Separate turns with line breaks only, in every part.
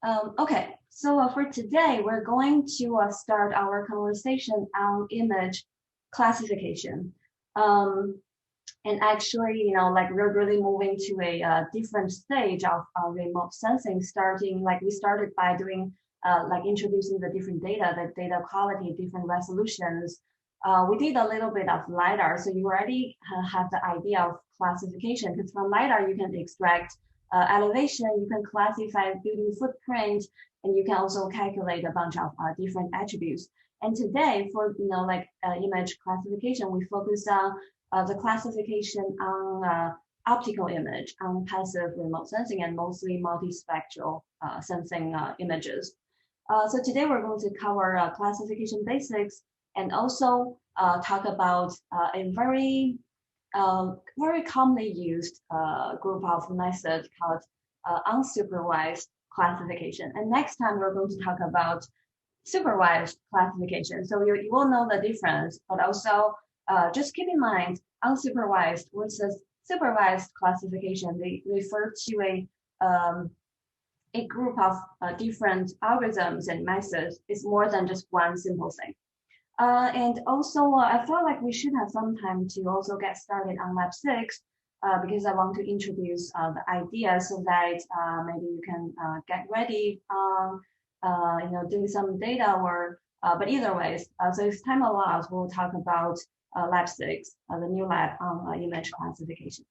Okay, so for today, we're going to start our conversation on image classification. Um, and actually, like we're really moving to a different stage of remote sensing, starting like we started by doing like introducing the different data, the data quality, different resolutions. We did a little bit of LiDAR, so you already have the idea of classification, because from LiDAR, you can extract elevation, you can classify building footprint, and you can also calculate a bunch of different attributes. And today, for like image classification, we focus on the classification on optical image, on passive remote sensing, and mostly multispectral sensing images. So today we're going to cover classification basics and also talk about a very commonly used group of methods called unsupervised classification. And next time we're going to talk about supervised classification. So you will know the difference, but also just keep in mind unsupervised versus supervised classification. They refer to a group of different algorithms and methods. It's more than just one simple thing. And also, I felt like we should have some time to also get started on lab 6 because I want to introduce the idea so that maybe you can get ready doing some data or, but either ways. So if time allows, we'll talk about lab 6, the new lab on image classification.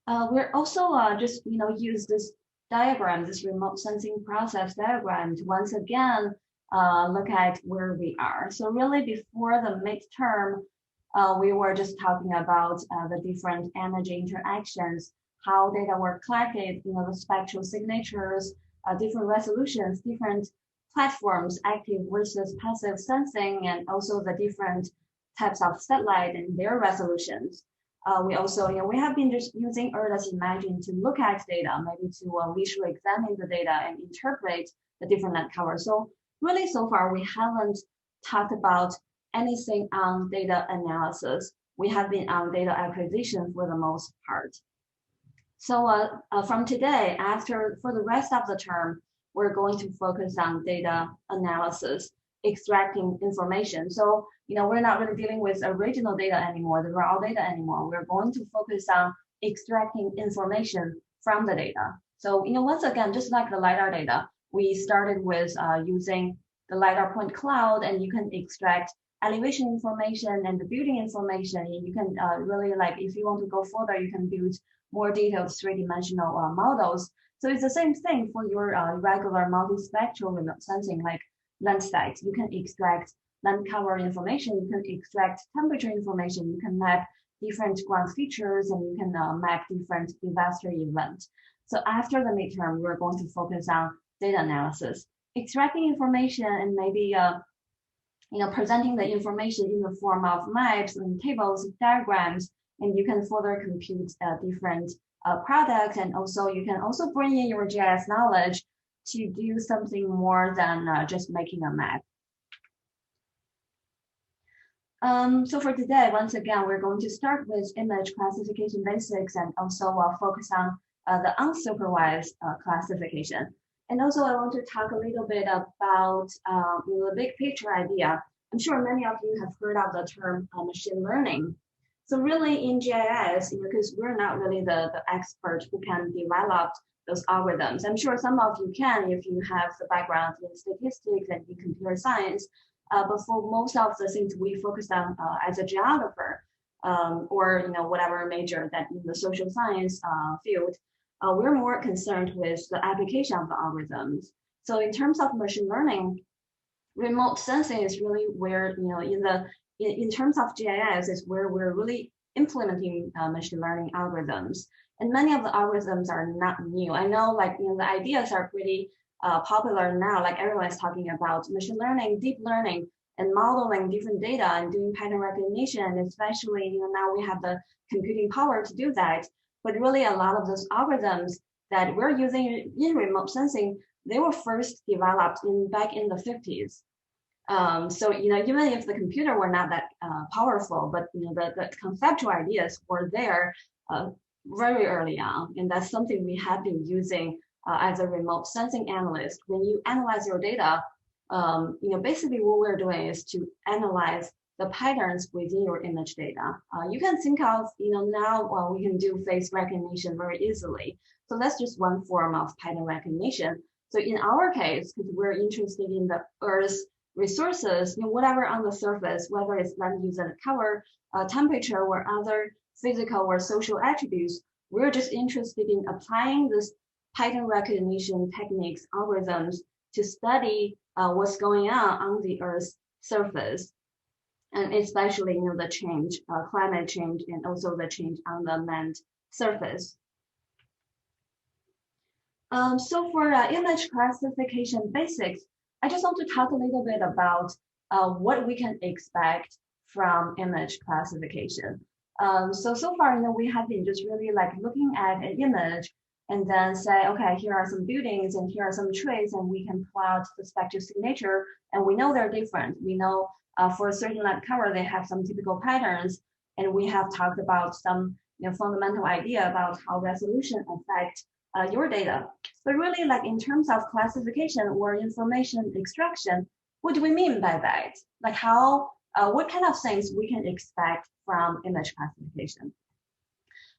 We're also just, use this diagram, this remote sensing process diagram to once again look at where we are. So really before the midterm, we were just talking about the different energy interactions, how data were collected, the spectral signatures, different resolutions, different platforms, active versus passive sensing, and also the different types of satellite and their resolutions. We also, we have been just using Erda's Imagine to look at data, maybe to visually examine the data and interpret the different net covers. So really, so far, we haven't talked about anything on data analysis. We have been on data acquisition for the most part. So from today, for the rest of the term, we're going to focus on data analysis, extracting information. So, we're not really dealing with original data anymore, the raw data anymore. We're going to focus on extracting information from the data. So, once again, just like the LiDAR data, we started with using the LiDAR point cloud, and you can extract elevation information and the building information. And you can really, like, if you want to go further, you can build more detailed three-dimensional models. So it's the same thing for your regular multispectral remote sensing, like Landsat. You can extract land cover information, you can extract temperature information, you can map different ground features, and you can map different disaster events. So after the midterm, we're going to focus on data analysis, extracting information, and maybe presenting the information in the form of maps and tables, diagrams, and you can further compute different products. And also you can also bring in your GIS knowledge to do something more than just making a map. So for today, once again, we're going to start with image classification basics and also focus on the unsupervised classification. And also I want to talk a little bit about the big picture idea. I'm sure many of you have heard of the term machine learning. So really in GIS, because we're not really the expert who can develop those algorithms. I'm sure some of you can if you have the background in statistics and in computer science. But for most of the things we focus on as a geographer or whatever major that in the social science field, we're more concerned with the application of the algorithms. So in terms of machine learning, remote sensing is really where in terms of GIS is where we're really implementing machine learning algorithms. And many of the algorithms are not new. I know the ideas are pretty popular now, like everyone's talking about machine learning, deep learning, and modeling different data and doing pattern recognition, especially now we have the computing power to do that. But really a lot of those algorithms that we're using in remote sensing, they were first developed back in the 50s. So even if the computer were not that powerful, but the conceptual ideas were there very early on, and that's something we have been using as a remote sensing analyst. When you analyze your data, basically what we're doing is to analyze the patterns within your image data. You can think of, now we can do face recognition very easily. So that's just one form of pattern recognition. So in our case, because we're interested in the Earth's resources, whatever on the surface, whether it's land use and cover, temperature, or other physical or social attributes, we're just interested in applying this pattern recognition techniques, algorithms to study what's going on the Earth's surface, and especially the change, climate change, and also the change on the land surface. So for image classification basics, I just want to talk a little bit about what we can expect from image classification. So far, we have been just really like looking at an image and then say, okay, here are some buildings and here are some trees, and we can plot the spectral signature, and we know they're different. We know for a certain land cover, they have some typical patterns, and we have talked about some fundamental idea about how resolution affects your data. But really, like in terms of classification or information extraction, what do we mean by that? Like what kind of things we can expect from image classification?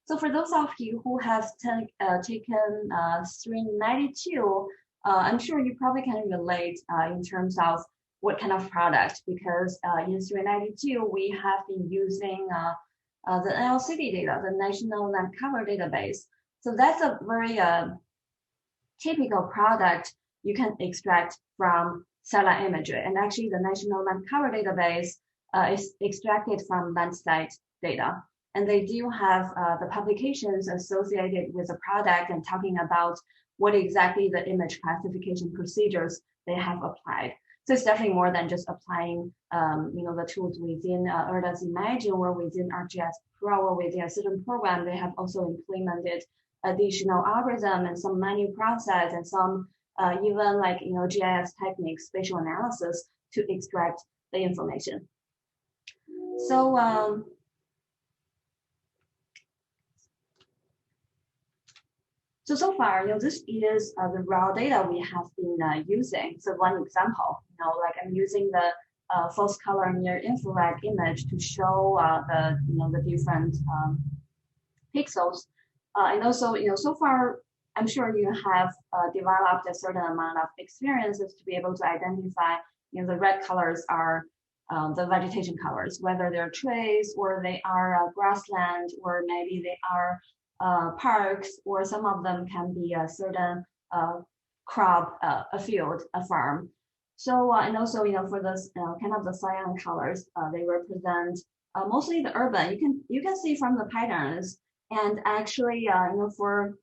So for those of you who have taken 392, I'm sure you probably can relate in terms of what kind of product, because in 392, we have been using the NLCD data, the National Land Cover Database. So that's a very typical product you can extract from satellite imagery. And actually the National Land Cover Database is extracted from Landsat data. And they do have the publications associated with the product and talking about what exactly the image classification procedures they have applied. So it's definitely more than just applying, the tools within ERDA's Imagine or within ArcGIS Pro or within a certain program. They have also implemented additional algorithm and some manual process and some even like GIS techniques, spatial analysis to extract the information. So far, this is the raw data we have been using. So one example, like I'm using the false color near infrared image to show the different pixels. And also, so far, I'm sure you have developed a certain amount of experiences to be able to identify, the red colors are the vegetation colors, whether they're trees or they are grassland, or maybe they are parks, or some of them can be a certain crop, a field, a farm. So, and also, for this kind of the cyan colors, they represent mostly the urban. You can see from the patterns. And actually, for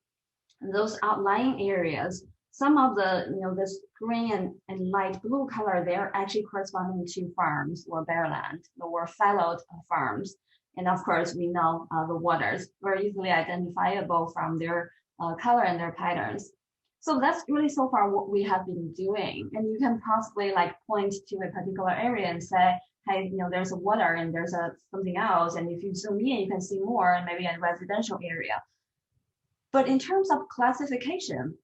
those outlying areas, some of the, this green and light blue color, they're actually corresponding to farms or bare land or fallowed farms. And of course, we know the waters very easily identifiable from their color and their patterns. So that's really so far what we have been doing. And you can possibly like point to a particular area and say, hey, there's a water and there's something else. And if you zoom in, you can see more, and maybe a residential area. But in terms of classification,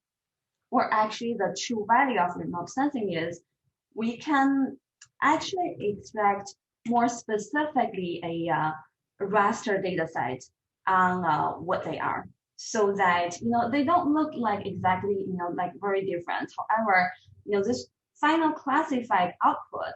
or actually the true value of remote sensing is, we can actually extract more specifically a raster data set on what they are, so that they don't look like exactly like very different. However, this final classified output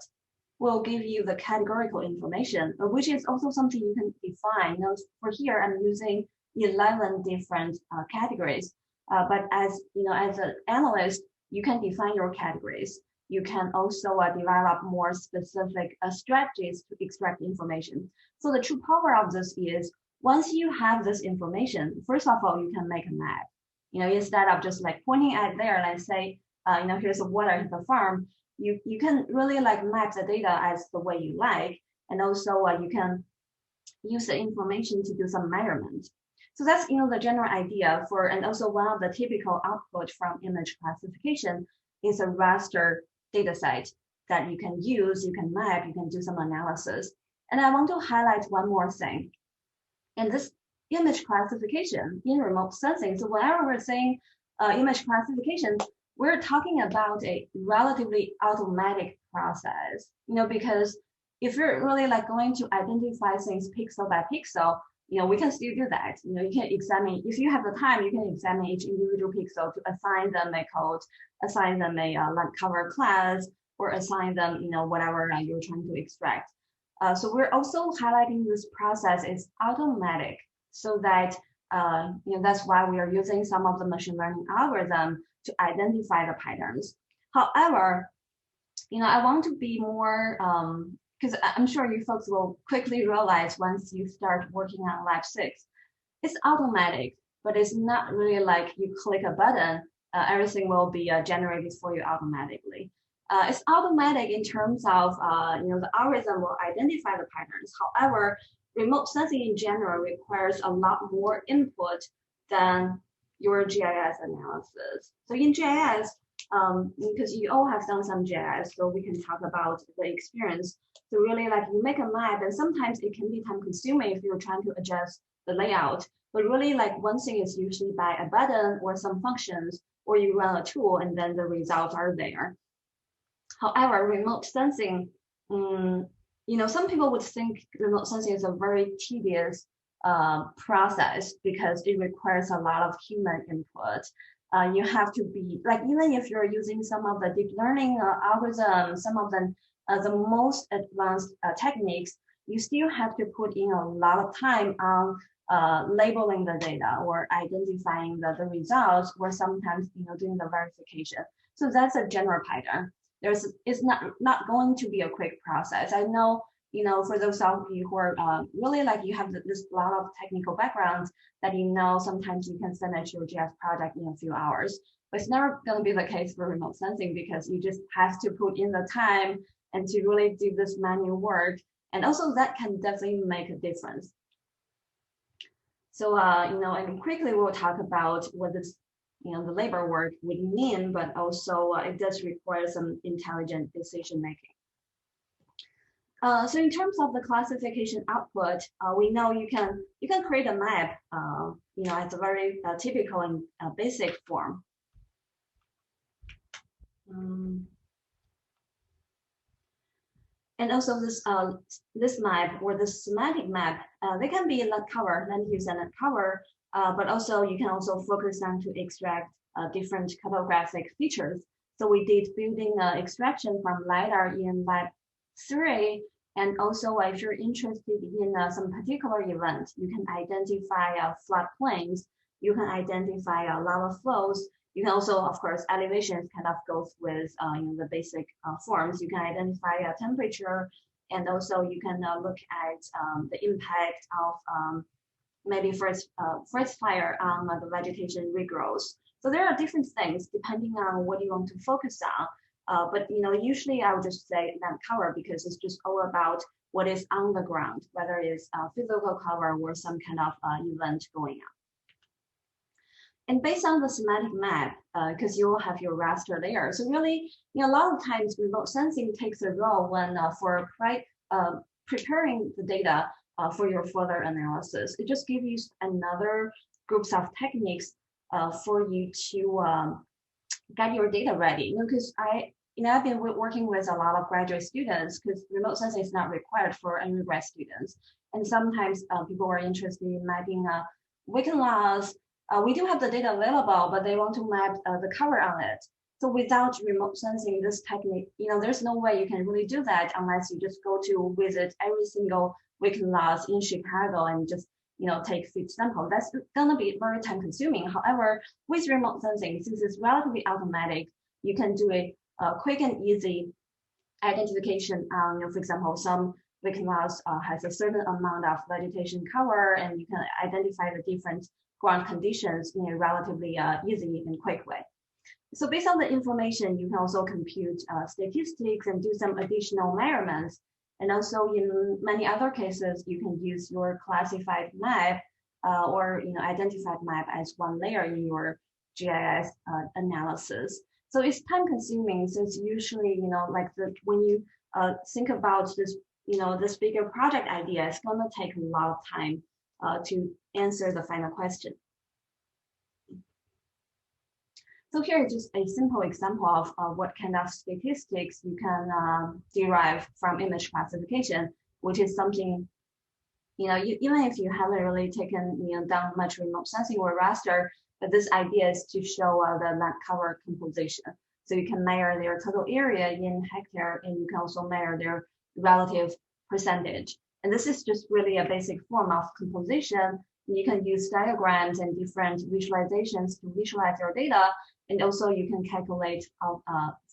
will give you the categorical information, which is also something you can define. For here, I'm using 11 different categories. But as as an analyst, you can define your categories. You can also develop more specific strategies to extract information. So the true power of this is, once you have this information, first of all, you can make a map. Instead of just like pointing at there, let's say, here's a water in the farm. You can really like map the data as the way you like, and also you can use the information to do some measurement. So that's the general idea for, and also one of the typical output from image classification is a raster data set that you can use, you can map, you can do some analysis. And I want to highlight one more thing. And this image classification in remote sensing. So whenever we're saying image classification, we're talking about a relatively automatic process, because if you're really like going to identify things pixel by pixel, we can still do that. You can examine, if you have the time, you can examine each individual pixel to assign them a code, assign them a like cover class, or assign them, whatever you're trying to extract. So we're also highlighting this process is automatic, so that that's why we are using some of the machine learning algorithm to identify the patterns. However, I want to be more, because I'm sure you folks will quickly realize once you start working on Lab 6, it's automatic, but it's not really like you click a button, everything will be generated for you automatically. It's automatic in terms of, the algorithm will identify the patterns. However, remote sensing in general requires a lot more input than your GIS analysis. So in GIS, because you all have done some GIS, so we can talk about the experience. So really, like, you make a map, and sometimes it can be time consuming if you're trying to adjust the layout. But really, like, one thing is usually by a button or some functions, or you run a tool and then the results are there. However, remote sensing, some people would think remote sensing is a very tedious process because it requires a lot of human input. You have to be like, even if you're using some of the deep learning algorithms, some of the most advanced techniques, you still have to put in a lot of time on labeling the data or identifying the results, or sometimes doing the verification. So that's a general pattern. It's not going to be a quick process. I know, for those of you who are really like, you have this lot of technical backgrounds, that sometimes you can finish your GIS project in a few hours. But it's never going to be the case for remote sensing, because you just have to put in the time and to really do this manual work. And also that can definitely make a difference. So, and quickly we'll talk about what this, the labor work would mean, but also it does require some intelligent decision making. So in terms of the classification output, we know you can create a map, as a very typical and basic form. And also this map, or this semantic map, they can be land cover, land use and land cover, but also you can also focus on to extract different cartographic features. So we did building extraction from LiDAR in Lab 3. And also, if you're interested in some particular event, you can identify floodplains, you can identify lava flows. You can also, of course, elevations kind of goes with the basic forms. You can identify temperature, and also you can look at the impact of maybe forest fire on the vegetation regrowth. So there are different things depending on what you want to focus on. But usually I would just say land cover, because it's just all about what is on the ground, whether it's physical cover or some kind of event going on. And based on the semantic map, because you will have your raster there. So really, a lot of times remote sensing takes a role when for preparing the data for your further analysis. It just gives you another groups of techniques for you to get your data ready. Because I've been working with a lot of graduate students, because remote sensing is not required for undergrad students. And sometimes people are interested in mapping weekend loss. We do have the data available, but they want to map the cover on it. So without remote sensing, this technique, there's no way you can really do that unless you just go to visit every single weekend loss in Chicago and just take feed sample. That's gonna be very time consuming. However, with remote sensing, since it's relatively automatic, you can do a quick and easy identification. For example, some weekend loss has a certain amount of vegetation cover, and you can identify the different ground conditions in a relatively easy and quick way. So based on the information, you can also compute statistics and do some additional measurements. And also in many other cases, you can use your classified map or identified map as one layer in your GIS analysis. So it's time consuming, since usually, when you think about this, this bigger project idea, it's gonna take a lot of time to answer the final question. So here is just a simple example of what kind of statistics you can derive from image classification, which is something, even if you haven't really taken, done much remote sensing or raster, but this idea is to show the land cover composition. So you can measure their total area in hectare, and you can also measure their relative percentage. And this is just really a basic form of composition. You can use diagrams and different visualizations to visualize your data. And also you can calculate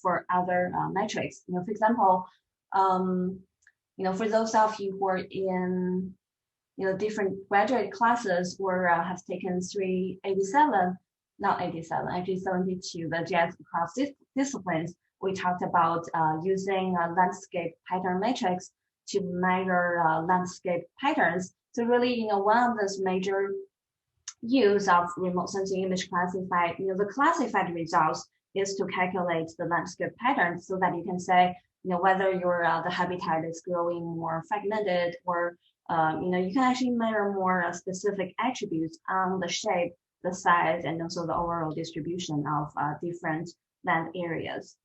for other metrics. For example, for those of you who are in different graduate classes or have taken 387, not 87, actually 72, the GIS across disciplines, we talked about using landscape pattern matrix to measure landscape patterns. So really, one of those major use of remote sensing image classified, the classified results is to calculate the landscape patterns so that you can say, whether your the habitat is growing more fragmented or, you can actually measure more specific attributes on the shape, the size, and also the overall distribution of different land areas.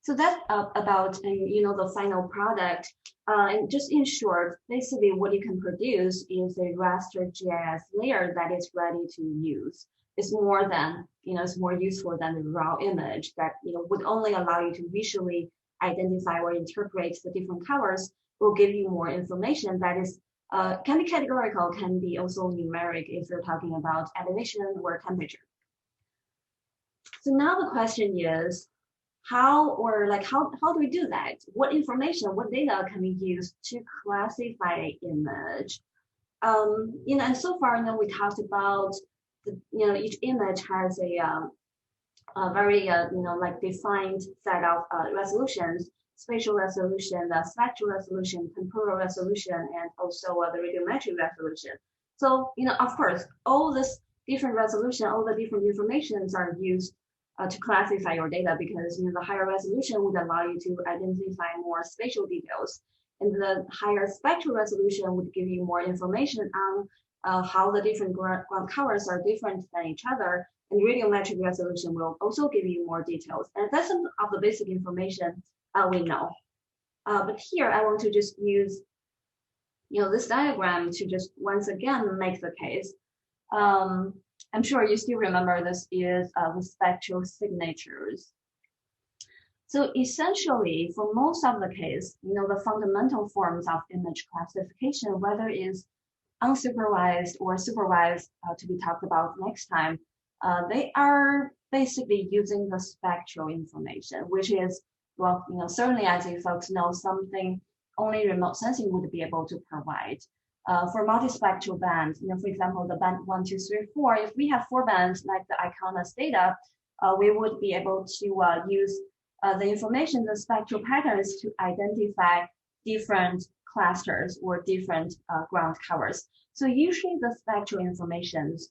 So that's about the final product. And just in short, basically what you can produce is a raster GIS layer that is ready to use. It's more than, it's more useful than the raw image that, would only allow you to visually identify or interpret the different colors. Will give you more information that is, can be categorical, can be also numeric if you're talking about elevation or temperature. So now the question is, how do we do that? What information, what data can we use to classify an image? And so far, we talked about each image has a very defined set of resolutions: spatial resolution, spectral resolution, temporal resolution, and also the radiometric resolution. So of course, all this different resolution, all the different informations are used to classify your data, because the higher resolution would allow you to identify more spatial details, and the higher spectral resolution would give you more information on how the different ground colors are different than each other, and radiometric resolution will also give you more details. And that's some of the basic information we know. But here I want to just use this diagram to just once again make the case. I'm sure you still remember this is the spectral signatures. So essentially, for most of the case, the fundamental forms of image classification, whether it's unsupervised or supervised, to be talked about next time, they are basically using the spectral information, which is, well, certainly as you folks know, something only remote sensing would be able to provide. For multispectral bands, for example, the band 1, 2, 3, 4, if we have 4 bands like the ICONUS data, we would be able to use the information, the spectral patterns, to identify different clusters or different ground covers. So usually the spectral informations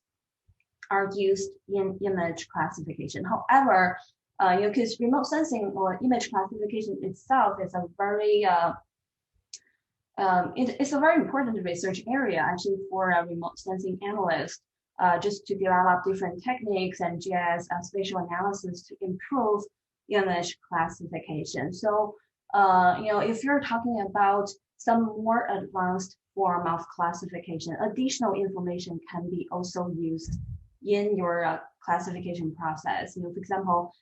are used in image classification. However, because remote sensing or image classification itself is a very it's a very important research area actually for a remote sensing analyst, just to develop different techniques and GIS spatial analysis to improve image classification. So, if you're talking about some more advanced form of classification, additional information can be also used in your classification process. For example,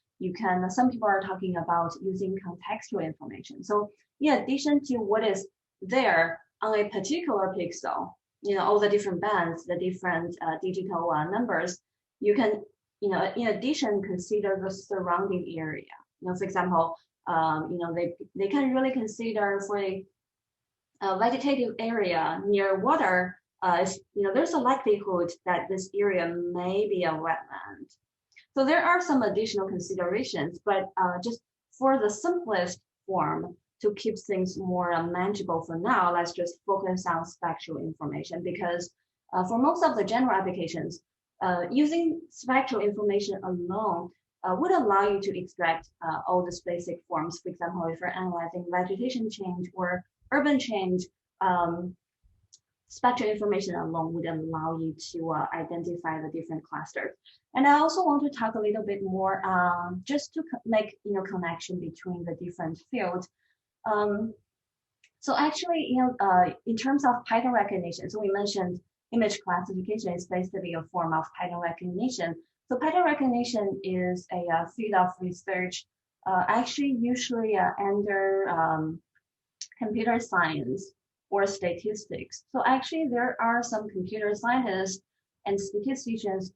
some people are talking about using contextual information. So in addition to what is there on a particular pixel, all the different bands, the different digital numbers, you can, in addition, consider the surrounding area. For example, they can really consider for a vegetative area near water, there's a likelihood that this area may be a wetland. So there are some additional considerations, but just for the simplest form, to keep things more manageable for now, let's just focus on spectral information, because for most of the general applications, using spectral information alone would allow you to extract all these basic forms. For example, if you're analyzing vegetation change or urban change, spectral information alone would allow you to identify the different clusters. And I also want to talk a little bit more just to make connection between the different fields. So actually, in terms of pattern recognition, so we mentioned image classification is basically a form of pattern recognition. So pattern recognition is a field of research, actually usually under computer science or statistics. So actually, there are some computer scientists and statisticians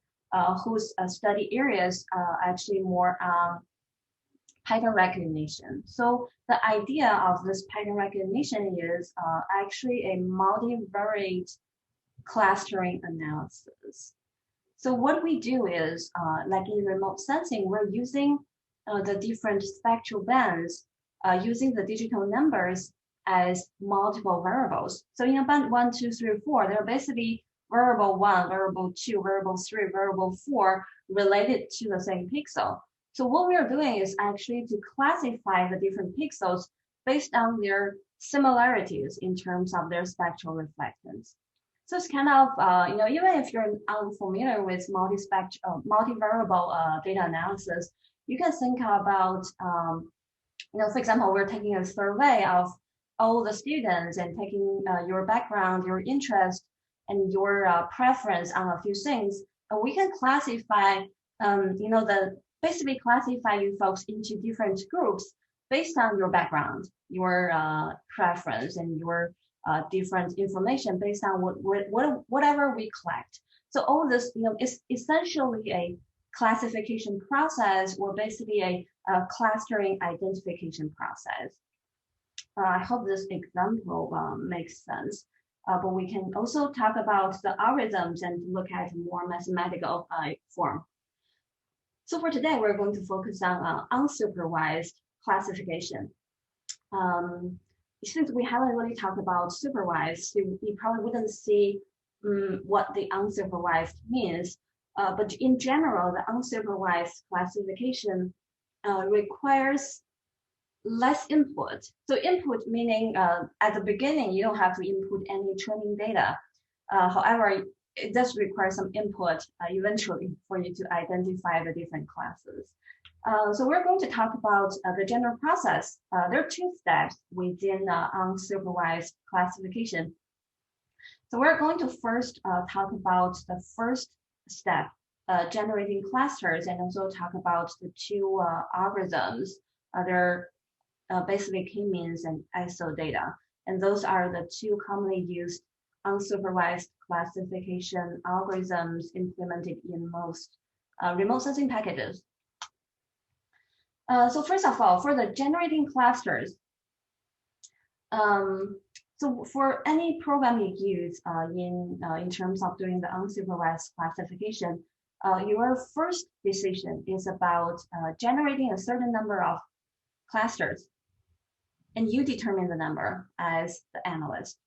whose study areas are actually more pattern recognition. So the idea of this pattern recognition is actually a multivariate clustering analysis. So what we do is, like in remote sensing, we're using the different spectral bands using the digital numbers as multiple variables. So in a band 1, 2, 3, 4, they're basically variable 1, variable 2, variable 3, variable 4 related to the same pixel. So what we are doing is actually to classify the different pixels based on their similarities in terms of their spectral reflectance. So it's kind of, even if you're unfamiliar with multivariable data analysis, you can think about, for example, we're taking a survey of all the students and taking your background, your interest, and your preference on a few things. And we can classify, basically classify you folks into different groups based on your background, your preference, and your different information based on whatever we collect. So all this, is essentially a classification process, or basically a clustering identification process. I hope this example makes sense. But we can also talk about the algorithms and look at more mathematical form. So for today, we're going to focus on unsupervised classification. Since we haven't really talked about supervised, so you probably wouldn't see what the unsupervised means. But in general, the unsupervised classification requires less input. So input meaning at the beginning, you don't have to input any training data. However, it does require some input eventually for you to identify the different classes. So we're going to talk about the general process. There are 2 steps within unsupervised classification. So we're going to first talk about the first step, generating clusters, and also talk about the 2 algorithms. They're basically k-means and ISO data. And those are the 2 commonly used unsupervised classification algorithms implemented in most remote sensing packages. So first of all, for the generating clusters, so for any program you use in terms of doing the unsupervised classification, your first decision is about generating a certain number of clusters, and you determine the number as the analyst.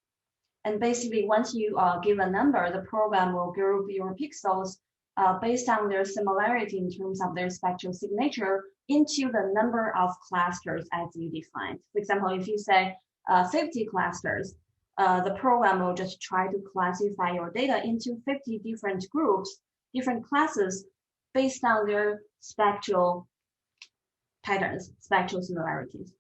And basically, once you give a number, the program will group your pixels based on their similarity in terms of their spectral signature into the number of clusters as you defined. For example, if you say 50 clusters, the program will just try to classify your data into 50 different groups, different classes, based on their spectral patterns, spectral similarities.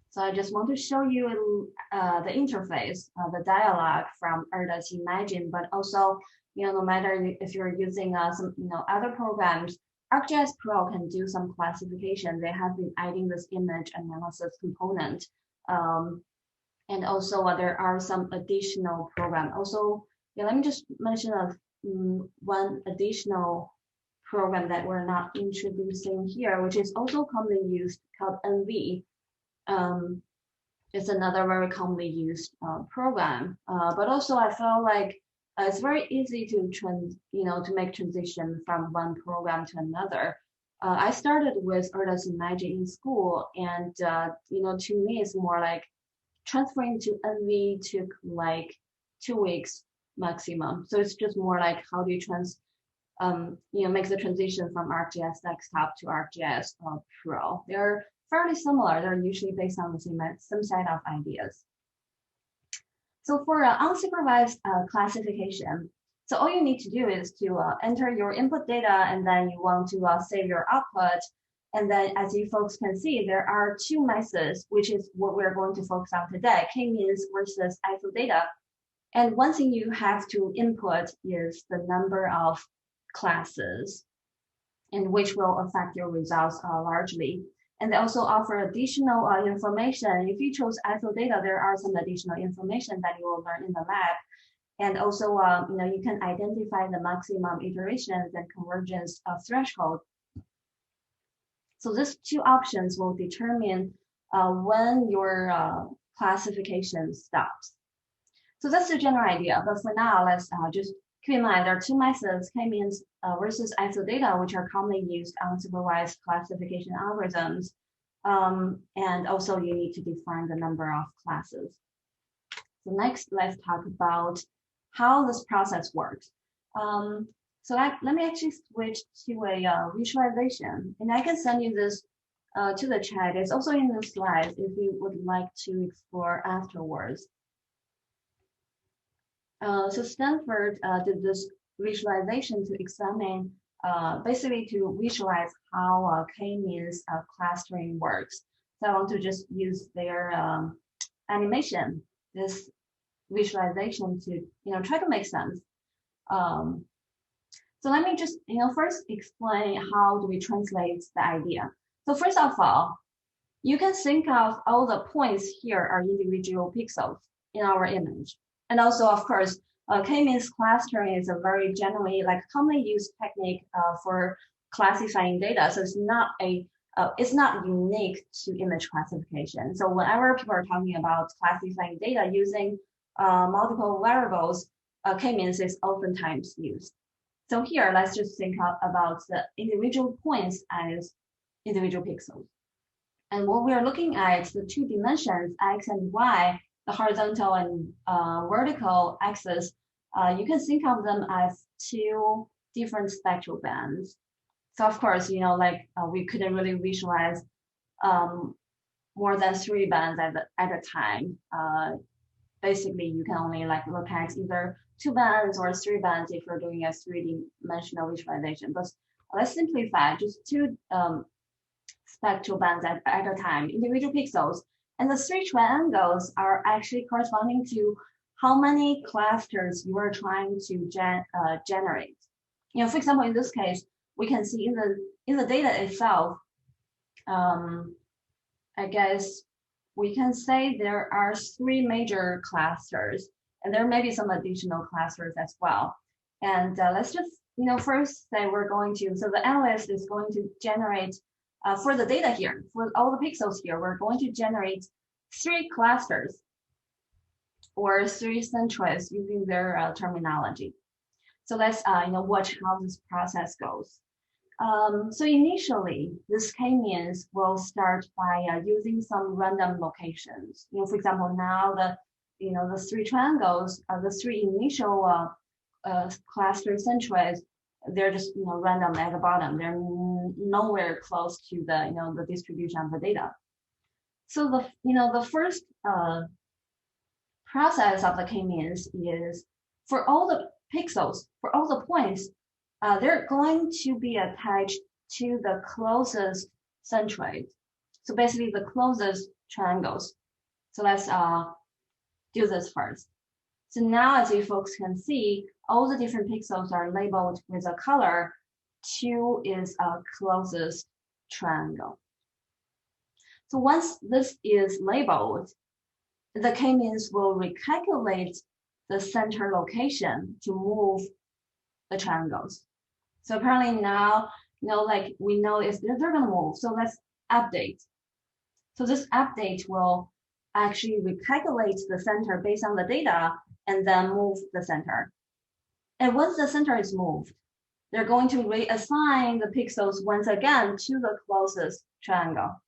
So I just want to show you the interface, the dialogue from ERDA's Imagine, but also, no matter if you're using some, other programs, ArcGIS Pro can do some classification. They have been adding this image analysis component. And also there are some additional program. Also, let me just mention one additional program that we're not introducing here, which is also commonly used, called NV. It's another very commonly used program, but also I feel like it's very easy to to make transition from one program to another. I started with ERDA's Imagine in school, and to me it's more like transferring to NV took like 2 weeks maximum. So it's just more like how do you make the transition from ArcGIS Desktop to ArcGIS Pro. There are fairly similar. They're usually based on the same set of ideas. So for unsupervised classification, so all you need to do is to enter your input data, and then you want to save your output. And then as you folks can see, there are two methods, which is what we're going to focus on today, k-means versus ISO data. And one thing you have to input is the number of classes, and which will affect your results largely. And they also offer additional information. If you chose ISO data, there are some additional information that you will learn in the lab. And also, you can identify the maximum iterations and convergence threshold. So these two options will determine when your classification stops. So that's the general idea. But for now, let's just keep in mind there are two methods, k-means versus ISO data, which are commonly used on supervised classification algorithms. And also you need to define the number of classes. So next, let's talk about how this process works. So let me actually switch to a visualization, and I can send you this to the chat. It's also in the slides if you would like to explore afterwards. So Stanford did this visualization to examine, basically to visualize how k-means clustering works. So I want to just use their animation, this visualization to try to make sense. So let me just first explain how do we translate the idea. So first of all, you can think of all the points here are individual pixels in our image. And also, of course, k-means clustering is a very generally commonly used technique for classifying data. So it's not unique to image classification. So whenever people are talking about classifying data using multiple variables, k-means is oftentimes used. So here, let's just think about the individual points as individual pixels. And what we are looking at the two dimensions, x and y, the horizontal and vertical axis, you can think of them as two different spectral bands. So of course, we couldn't really visualize more than 3 bands at a time. Basically, you can only look at either 2 bands or 3 bands if you're doing a 3D-dimensional visualization. But let's simplify, just 2 spectral bands at a time, individual pixels. And the 3 triangles are actually corresponding to how many clusters you are trying to generate. For example, in this case, we can see in the data itself, I guess we can say there are 3 major clusters, and there may be some additional clusters as well. And let's just first say we're going to, so the analyst is going to generate, for the data here, for all the pixels here, we're going to generate 3 clusters or 3 centroids using their terminology. So let's watch how this process goes. So initially, this k-means will start by using some random locations. For example, now the 3 triangles, the 3 initial cluster centroids, they're just random at the bottom. They're nowhere close to the distribution of the data. So the first process of the k-means is for all the pixels, for all the points, they're going to be attached to the closest centroid. So basically the closest triangles. So let's do this first. So now, as you folks can see, all the different pixels are labeled with a color. 2 is a closest triangle. So once this is labeled, the k-means will recalculate the center location to move the triangles. So apparently now, we know they're going to move. So let's update. So this update will actually recalculate the center based on the data and then move the center. And once the center is moved, they're going to reassign the pixels once again to the closest triangle.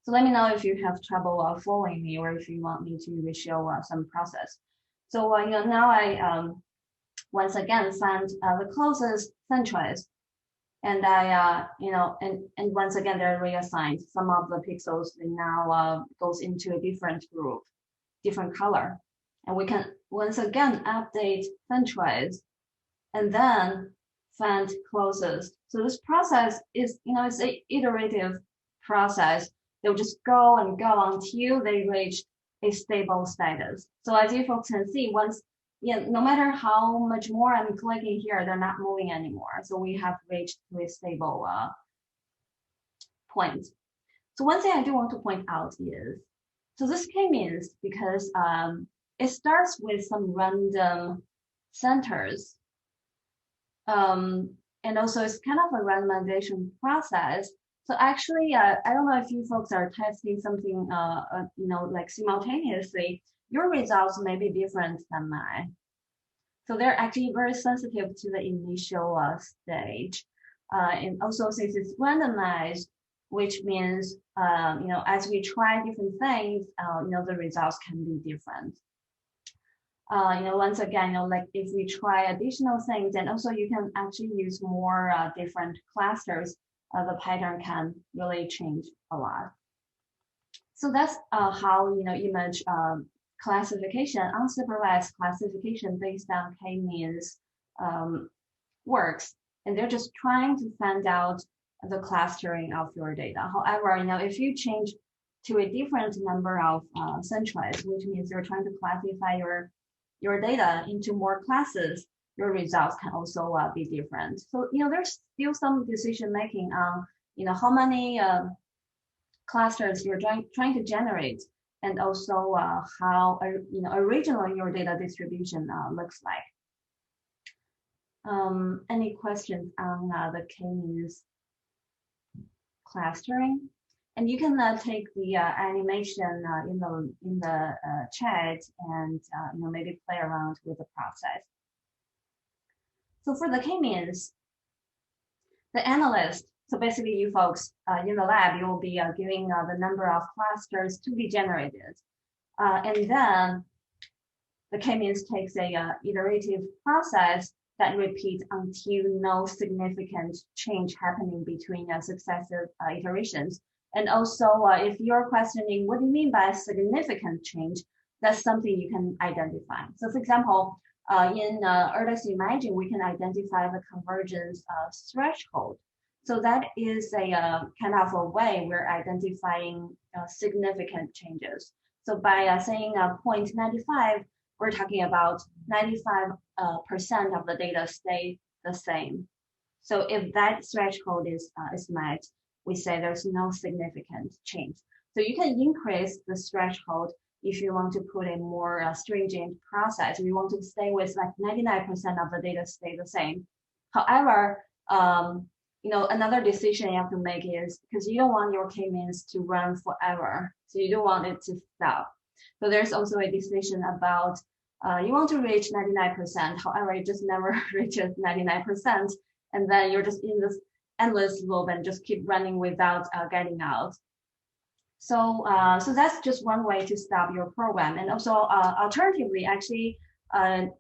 So let me know if you have trouble following me, or if you want me to show some process. So now I once again find the closest centroids, And and once again, they're reassigned. Some of the pixels they now goes into a different group, different color. And we can once again update centroids and then find closest. So this process is, it's an iterative process. They'll just go and go until they reach a stable status. So as you folks can see, no matter how much more I'm clicking here, they're not moving anymore. So we have reached to a stable point. So one thing I do want to point out is, so this k-means because it starts with some random centers. And also it's kind of a randomization process. So actually, I don't know if you folks are testing something, like simultaneously, your results may be different than mine. So they're actually very sensitive to the initial stage. And also since it's randomized, which means, as we try different things, the results can be different. Once again, like if we try additional things, and also you can actually use more different clusters, the pattern can really change a lot. So that's how, image classification, unsupervised classification based on k-means works. And they're just trying to find out the clustering of your data. However, if you change to a different number of centroids, which means you're trying to classify your data into more classes, your results can also be different. So, there's still some decision making on, how many clusters you're trying to generate, and also how, originally your data distribution looks like. Any questions on the k-means clustering? And you can take the animation in the chat and maybe play around with the process. So for the k-means, the analyst, so basically you folks in the lab, you will be giving the number of clusters to be generated. And then the k-means takes a iterative process that repeats until no significant change happening between successive iterations. And also, if you're questioning, what do you mean by significant change? That's something you can identify. So for example, in Erdős imaging, we can identify the convergence threshold. So that is a kind of a way we're identifying significant changes. So by saying 0.95, we're talking about 95% of the data stay the same. So if that threshold is met, we say there's no significant change. So you can increase the threshold if you want to put a more stringent process. We want to stay with like 99% of the data stay the same. However, another decision you have to make is, because you don't want your k-means to run forever, so you don't want it to stop. So there's also a decision about you want to reach 99%, however, it just never reaches 99%, and then you're just in this endless loop and just keep running without getting out. So that's just one way to stop your program. And also, alternatively, actually,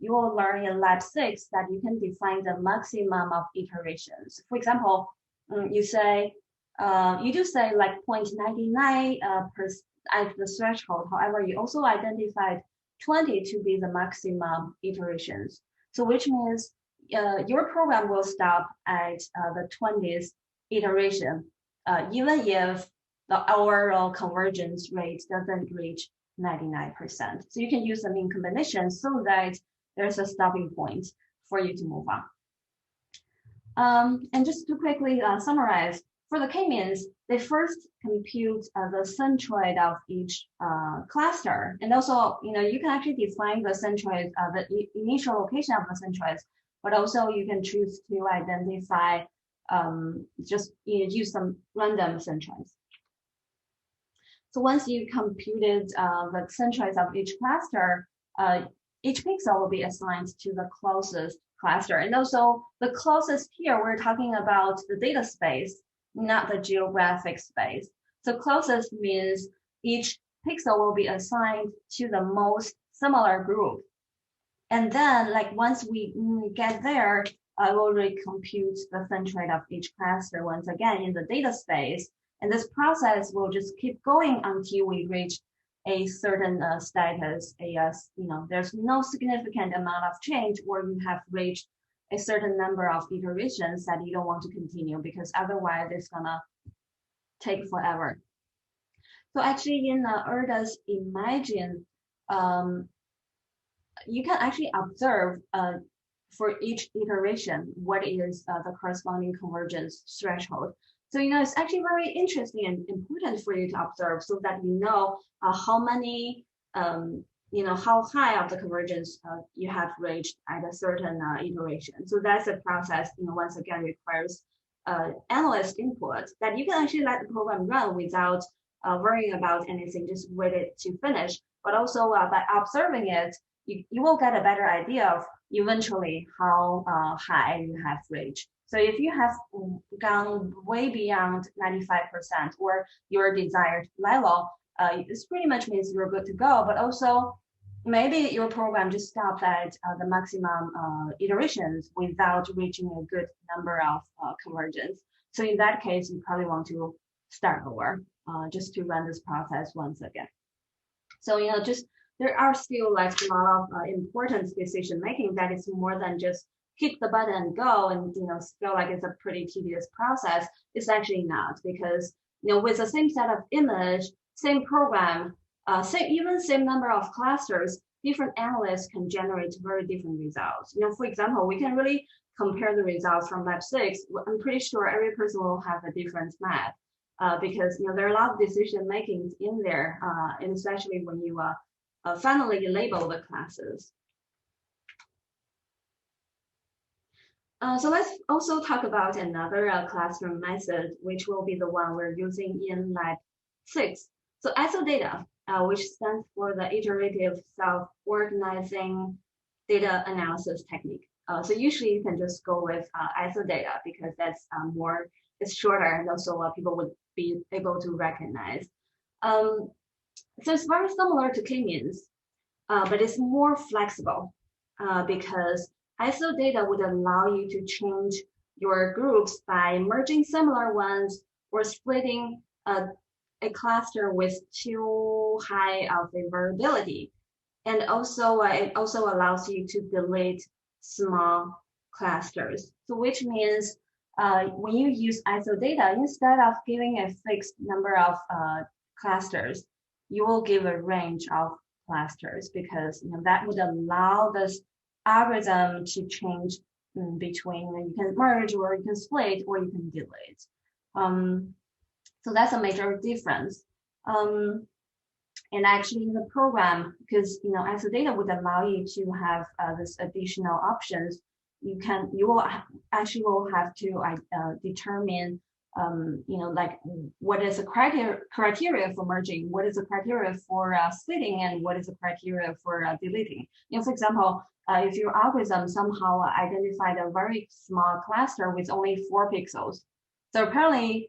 you will learn in lab 6 that you can define the maximum of iterations. For example, you do say like 0.99 as the threshold. However, you also identified 20 to be the maximum iterations. So which means your program will stop at the 20th iteration, even if the overall convergence rate doesn't reach 99%. So you can use them in combination so that there's a stopping point for you to move on. And just to quickly summarize, for the k-means, they first compute the centroid of each cluster. And also, you can actually define the centroid, the initial location of the centroids, but also you can choose to identify, use some random centroids. So once you computed the centroids of each cluster, each pixel will be assigned to the closest cluster. And also the closest here, we're talking about the data space, not the geographic space. So closest means each pixel will be assigned to the most similar group. And then like once we get there, I will recompute the centroid of each cluster once again in the data space. And this process will just keep going until we reach a certain status, there's no significant amount of change, or you have reached a certain number of iterations that you don't want to continue, because otherwise it's gonna take forever. So actually in ERDA's Imagine, you can actually observe for each iteration what is the corresponding convergence threshold. So, it's actually very interesting and important for you to observe, so that you know how many, how high of the convergence you have reached at a certain iteration. So that's a process, once again requires analyst input that you can actually let the program run without worrying about anything, just wait it to finish. But also by observing it, you will get a better idea of eventually how high you have reached. So if you have gone way beyond 95% or your desired level, this pretty much means you're good to go. But also, maybe your program just stopped at the maximum iterations without reaching a good number of convergence. So in that case, you probably want to start over just to run this process once again. So, there are still like a lot of important decision making that is more than just hit the button and go and feel like it's a pretty tedious process. It's actually not, because with the same set of image, same program, same number of clusters, different analysts can generate very different results. For example, we can really compare the results from lab 6. I'm pretty sure every person will have a different map because there are a lot of decision making in there, and especially when you finally label the classes. So let's also talk about another classroom method, which will be the one we're using in lab 6. So ISOData, which stands for the iterative self-organizing data analysis technique. So usually you can just go with ISOData because that's it's shorter, and also people would be able to recognize. So it's very similar to K-means, but it's more flexible because ISOData would allow you to change your groups by merging similar ones or splitting a cluster with too high of a variability. And also, it also allows you to delete small clusters. So which means when you use ISOData, instead of giving a fixed number of clusters, you will give a range of clusters, because that would allow this algorithm to change between, you can merge or you can split or you can delete. So that's a major difference. And actually in the program, because ISOData would allow you to have this additional options, you will have to determine like what is the criteria for merging, what is the criteria for splitting, and what is the criteria for deleting. For example, if your algorithm somehow identified a very small cluster with only 4 pixels, so apparently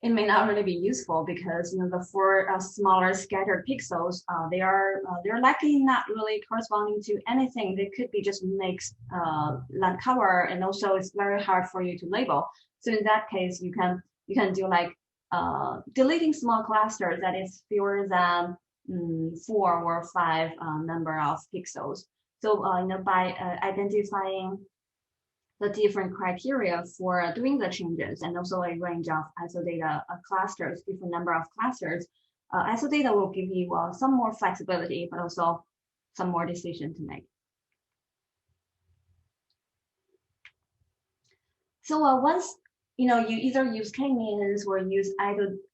it may not really be useful, because the 4 smaller scattered pixels, they're likely not really corresponding to anything. They could be just mixed land cover, and also it's very hard for you to label. So in that case, you can do like deleting small clusters that is fewer than 4 or 5 number of pixels. So by identifying the different criteria for doing the changes, and also a range of ISOData clusters, different number of clusters, ISOData will give you some more flexibility, but also some more decision to make. So once you either use K-means or use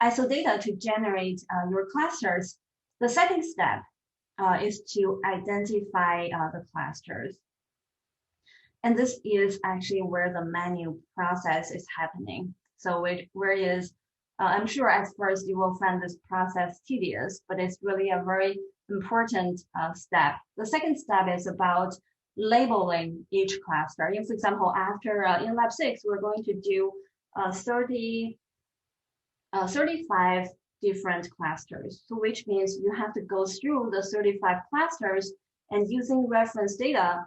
ISOData to generate your clusters, the second step is to identify the clusters. And this is actually where the menu process is happening. So whereas I'm sure at first you will find this process tedious, but it's really a very important step. The second step is about labeling each cluster. For example, after in lab 6, we're going to do 35 different clusters. So which means you have to go through the 35 clusters and using reference data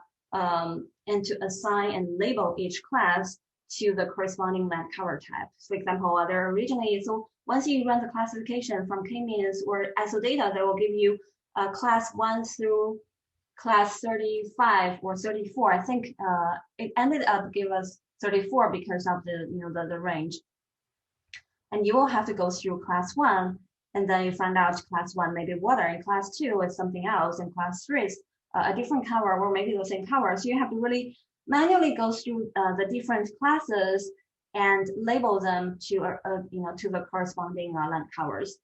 and to assign and label each class to the corresponding land cover type. For example, there originally, so once you run the classification from k-means or ISO data, they will give you class 1 through class 35 or 34. I think it ended up give us 34 because of the range. And you will have to go through class 1, and then you find out class 1 maybe water, and class 2 is something else, and class 3 is a different cover or maybe the same cover. So you have to really manually go through the different classes and label them to to the corresponding land covers.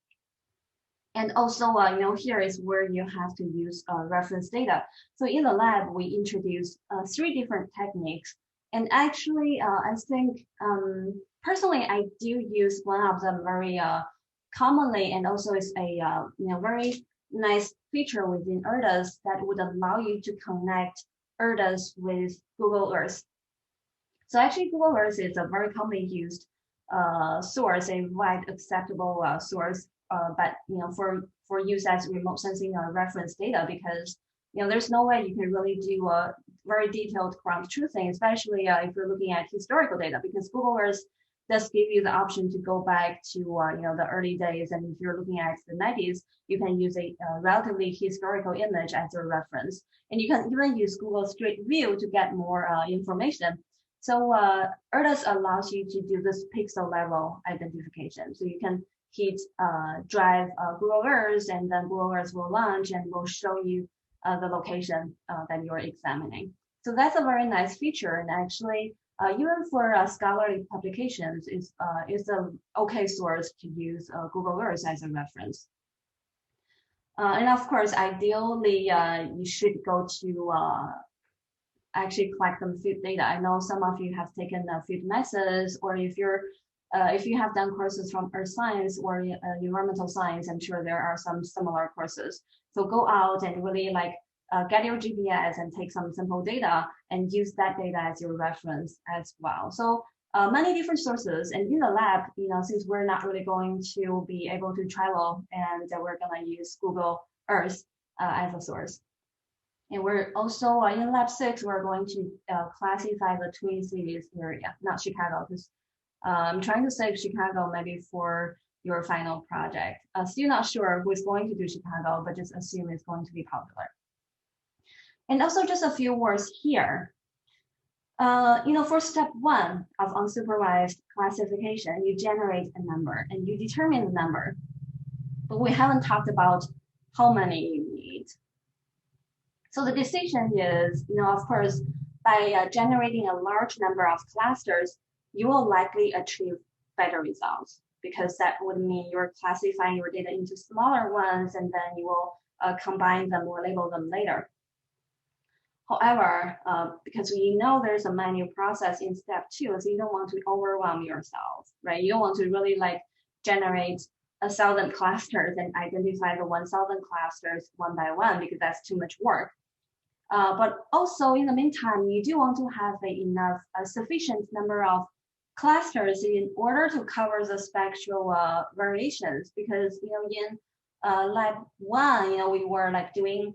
And also, here is where you have to use reference data. So in the lab, we introduced 3 different techniques. And actually, I think personally, I do use one of them very commonly, and also is a very nice feature within ERDAS that would allow you to connect ERDAS with Google Earth. So actually, Google Earth is a very commonly used source, a wide acceptable source. But for use as remote sensing reference data, because there's no way you can really do a very detailed ground truthing, especially if you're looking at historical data, because Google Earth does give you the option to go back to the early days, and if you're looking at the 90s, you can use a relatively historical image as a reference, and you can even use Google Street View to get more information. So ERDAS allows you to do this pixel level identification, so you can hit drive Google Earth, and then Google Earth will launch and will show you the location that you're examining. So that's a very nice feature, and actually even for scholarly publications, is an okay source to use Google Earth as a reference. And of course, ideally, you should go to actually collect some field data. I know some of you have taken field methods, or if you have done courses from earth science or environmental science, I'm sure there are some similar courses. So go out and really get your GPS and take some simple data and use that data as your reference as well. So many different sources, and in the lab, since we're not really going to be able to travel, and we're gonna use Google Earth as a source. And we're also in lab 6, we're going to classify the Twin Cities area, not Chicago, because I'm trying to save Chicago maybe for your final project. Still not sure who is going to do Chicago, but just assume it's going to be popular. And also just a few words here. For step 1 of unsupervised classification, you generate a number and you determine the number, but we haven't talked about how many you need. So the decision is, of course, by generating a large number of clusters, you will likely achieve better results, because that would mean you're classifying your data into smaller ones, and then you will combine them or label them later. However, because we know there's a manual process in step 2, so you don't want to overwhelm yourself, right? You don't want to really generate 1,000 clusters and identify the 1,000 clusters one by one, because that's too much work. But also in the meantime, you do want to have a sufficient number of clusters in order to cover the spectral variations, because in lab 1, we were doing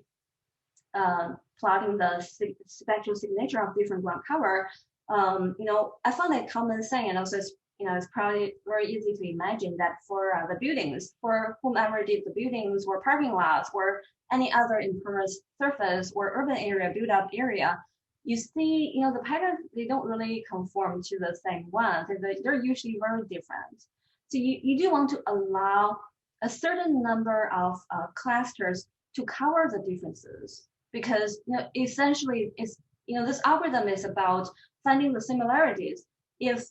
plotting the spectral signature of different ground cover. I found a common thing, and also it's probably very easy to imagine that for the buildings, for whomever did the buildings or parking lots or any other impervious surface or urban area, built-up area, you see, the patterns, they don't really conform to the same ones. They're usually very different. So you do want to allow a certain number of clusters to cover the differences, because essentially it's this algorithm is about finding the similarities. If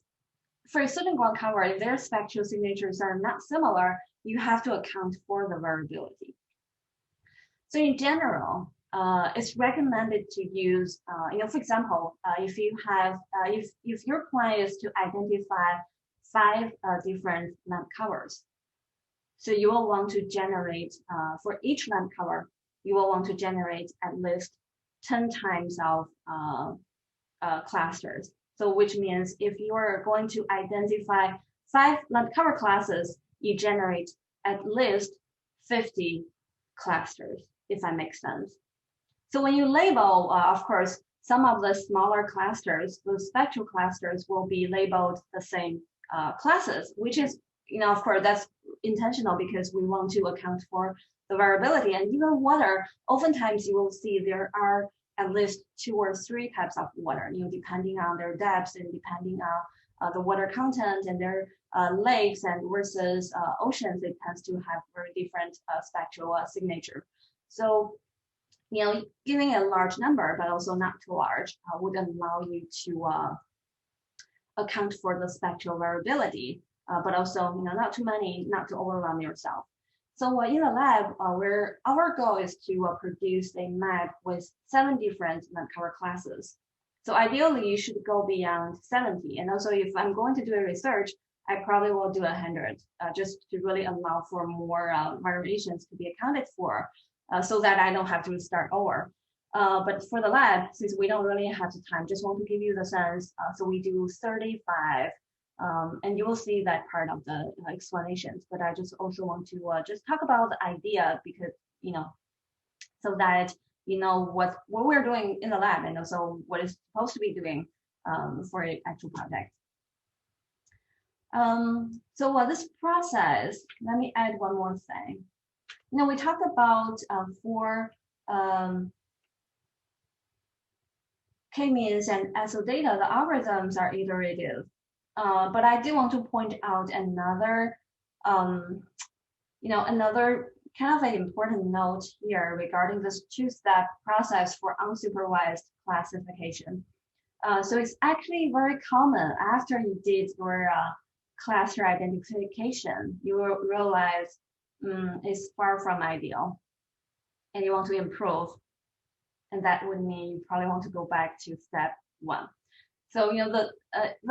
for a certain ground cover, if their spectral signatures are not similar, you have to account for the variability. So in general, it's recommended to use, for example, if you have, if your plan is to identify 5 different land covers, so you will want to generate, for each land cover, you will want to generate at least 10 times of clusters. So which means if you are going to identify 5 land cover classes, you generate at least 50 clusters, if that makes sense. So when you label, of course, some of the smaller clusters, the spectral clusters, will be labeled the same classes, which is, of course, that's intentional because we want to account for the variability. And even water, oftentimes you will see there are at least 2 or 3 types of water, depending on their depths and depending on the water content and their lakes and versus oceans, it tends to have very different spectral signature. So, giving a large number, but also not too large, would allow you to account for the spectral variability, but also, not too many, not to overwhelm yourself. So in the lab, our goal is to produce a map with 7 different non-cover classes. So ideally, you should go beyond 70. And also, if I'm going to do a research, I probably will do 100, just to really allow for more variations to be accounted for, so that I don't have to start over. But for the lab, since we don't really have the time, just want to give you the sense. So we do 35. And you will see that part of the explanations, but I just also want to just talk about the idea because, so that what we're doing in the lab and also what is supposed to be doing for an actual project. So this process, let me add one more thing. We talked about for k-means and SO data, the algorithms are iterative. But I do want to point out another, another kind of an important note here regarding this 2-step process for unsupervised classification. So it's actually very common after you did your cluster identification, you will realize it's far from ideal, and you want to improve. And that would mean you probably want to go back to step 1. So, the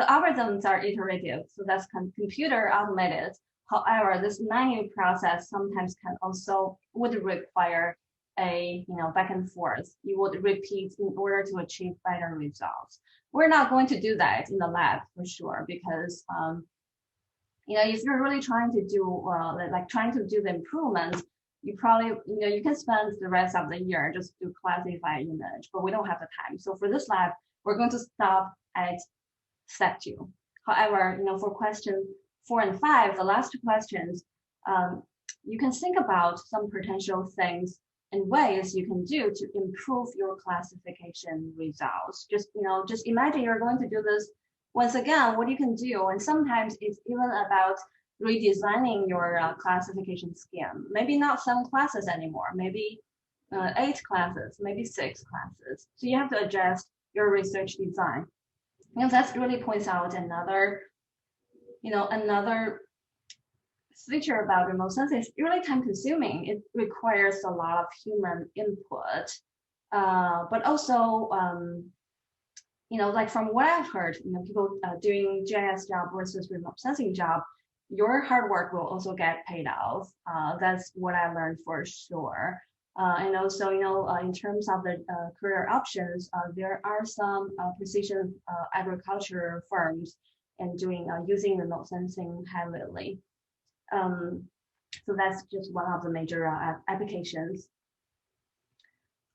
algorithms are iterative, so that's computer automated. However, this manual process sometimes would require a, back and forth. You would repeat in order to achieve better results. We're not going to do that in the lab for sure, because, if you're really trying to do, trying to do the improvements, you probably, you can spend the rest of the year just to classify image, but we don't have the time. So for this lab, we're going to stop at step 2. However, for question 4 and 5, the last 2 questions, you can think about some potential things and ways you can do to improve your classification results. Just imagine you're going to do this once again, what you can do, and sometimes it's even about redesigning your classification scheme. Maybe not 7 classes anymore, maybe 8 classes, maybe 6 classes. So you have to adjust your research design. That really points out another feature about remote sensing. It's really time consuming. It requires a lot of human input, but also, from what I've heard, people doing GIS job versus remote sensing job, your hard work will also get paid off. That's what I learned for sure. And also, in terms of the career options, there are some precision agriculture firms and using remote sensing heavily. So that's just one of the major applications.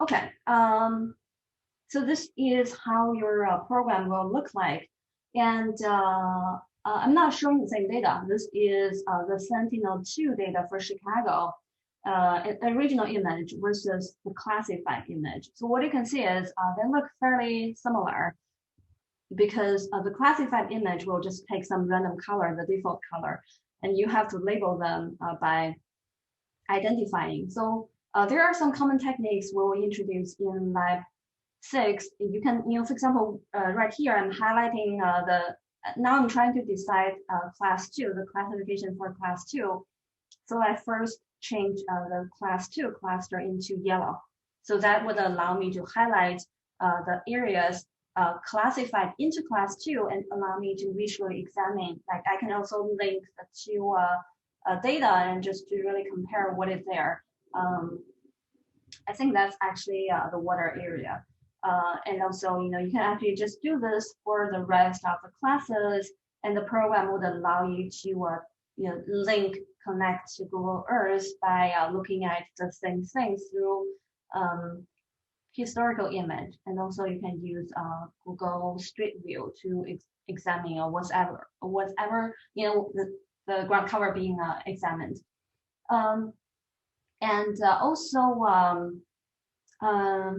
Okay, so this is how your program will look like. And I'm not showing the same data. This is the Sentinel-2 data for Chicago, original image versus the classified image. So what you can see is they look fairly similar, because the classified image will just take some random color, the default color, and you have to label them by identifying. So there are some common techniques we'll introduce in lab 6. You can, for example, right here, I'm highlighting now I'm trying to decide class 2, the classification for class 2. So I first change the class 2 cluster into yellow. So that would allow me to highlight the areas classified into class 2 and allow me to visually examine. Like I can also link the 2 data and just to really compare what is there. I think that's actually the water area. And also, you can actually just do this for the rest of the classes, and the program would allow you to, connect to Google Earth by looking at the same thing through, historical image, and also you can use Google Street View to examine whatever the ground cover being examined. And also, I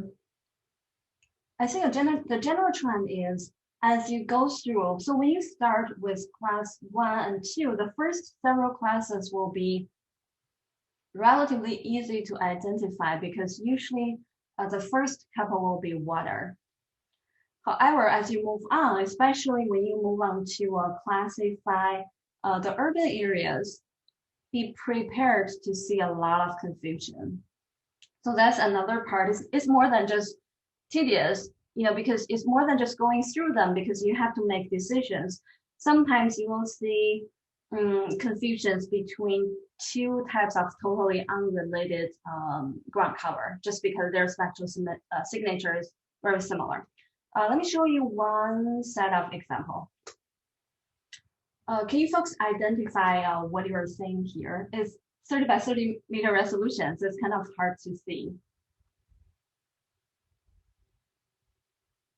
think the general trend is as you go through. So when you start with class 1 and 2, the first several classes will be relatively easy to identify because usually the first couple will be water. However, as you move on, especially when you move on to classify the urban areas, be prepared to see a lot of confusion. So that's another part. It's more than just tedious, because it's more than just going through them because you have to make decisions. Sometimes you will see confusions between two types of totally unrelated ground cover just because their spectral signature is very similar. Let me show you one set of example. Can you folks identify what you're seeing here? It's 30 by 30 meter resolution, so it's kind of hard to see.